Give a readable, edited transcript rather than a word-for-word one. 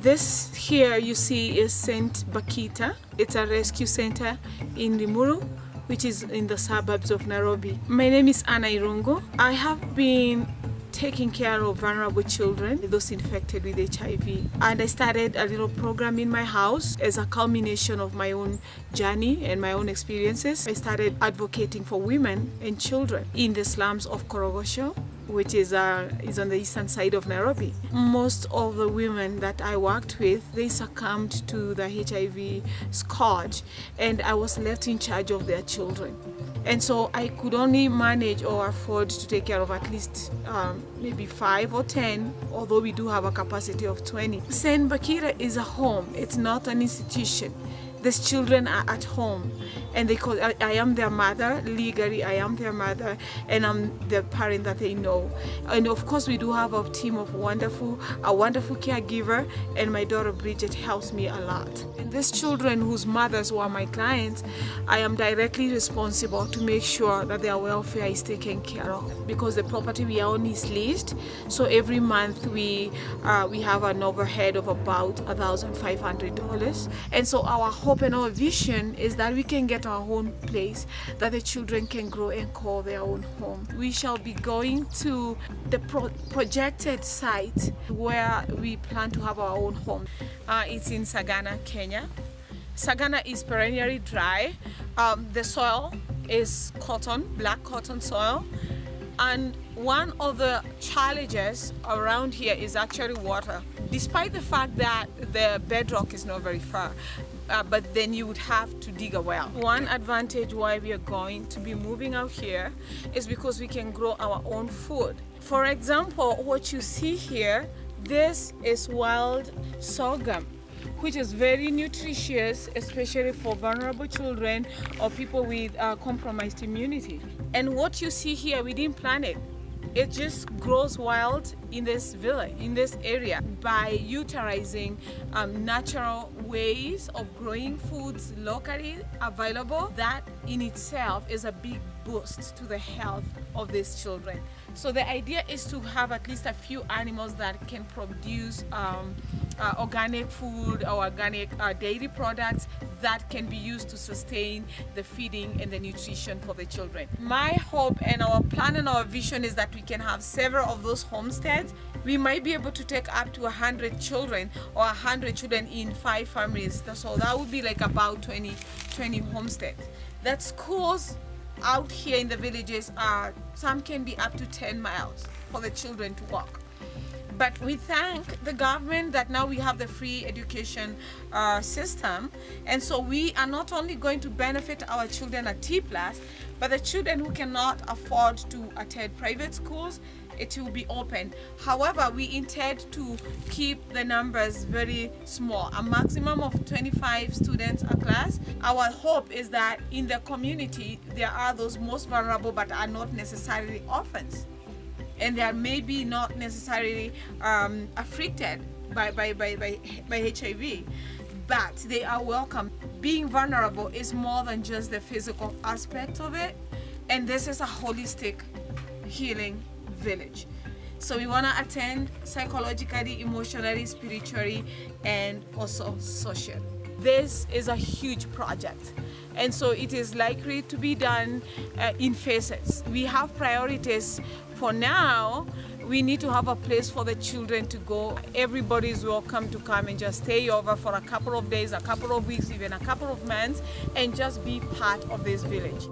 This here you see is St. Bakita. It's a rescue center in Limuru, which is in the suburbs of Nairobi. My name is Anna Irungu. I have been taking care of vulnerable children, those infected with HIV. And I started a little program in my house as a culmination of my own journey and my own experiences. I started advocating for women and children in the slums of Korogosho, which is on the eastern side of Nairobi. Most of the women that I worked with, they succumbed to the HIV scourge, and I was left in charge of their children. And so I could only manage or afford to take care of at least maybe 5 or 10, although we do have a capacity of 20. St. Bakita is a home, it's not an institution. These children are at home, and I am their mother. Legally, I am their mother, and I'm the parent that they know. And of course, we do have a team of a wonderful caregiver, and my daughter Bridget helps me a lot. And these children whose mothers were my clients, I am directly responsible to make sure that their welfare is taken care of, because the property we own is leased. So every month we have an overhead of about $1,500, and so our hope and our vision is that we can get our own place that the children can grow and call their own home. We shall be going to the projected site where we plan to have our own home. It's in Sagana, Kenya. Sagana is perennially dry. The soil is black cotton soil. And one of the challenges around here is actually water, despite the fact that the bedrock is not very far. But then you would have to dig a well. One advantage why we are going to be moving out here is because we can grow our own food. For example, what you see here, this is wild sorghum, which is very nutritious, especially for vulnerable children or people with compromised immunity. And what you see here, we didn't plant it. It just grows wild in this village, in this area, by utilizing natural ways of growing foods locally available. That in itself is a big boost to the health of these children. So the idea is to have at least a few animals that can produce organic food or organic dairy products that can be used to sustain the feeding and the nutrition for the children. My hope and our plan and our vision is that we can have several of those homesteads. We might be able to take up to 100 children or 100 children in 5 families. So that would be like about 20 homesteads. That schools out here in the villages some can be up to 10 miles for the children to walk. But we thank the government that now we have the free education system, and so we are not only going to benefit our children at T+, but the children who cannot afford to attend private schools, it will be open. However, we intend to keep the numbers very small, a maximum of 25 students a class. Our hope is that in the community there are those most vulnerable but are not necessarily orphans, and they are maybe not necessarily afflicted by HIV, but they are welcome. Being vulnerable is more than just the physical aspect of it, and this is a holistic healing village. So we want to attend psychologically, emotionally, spiritually, and also socially. This is a huge project, and so it is likely to be done in phases. We have priorities. For now, we need to have a place for the children to go. Everybody is welcome to come and just stay over for a couple of days, a couple of weeks, even a couple of months, and just be part of this village.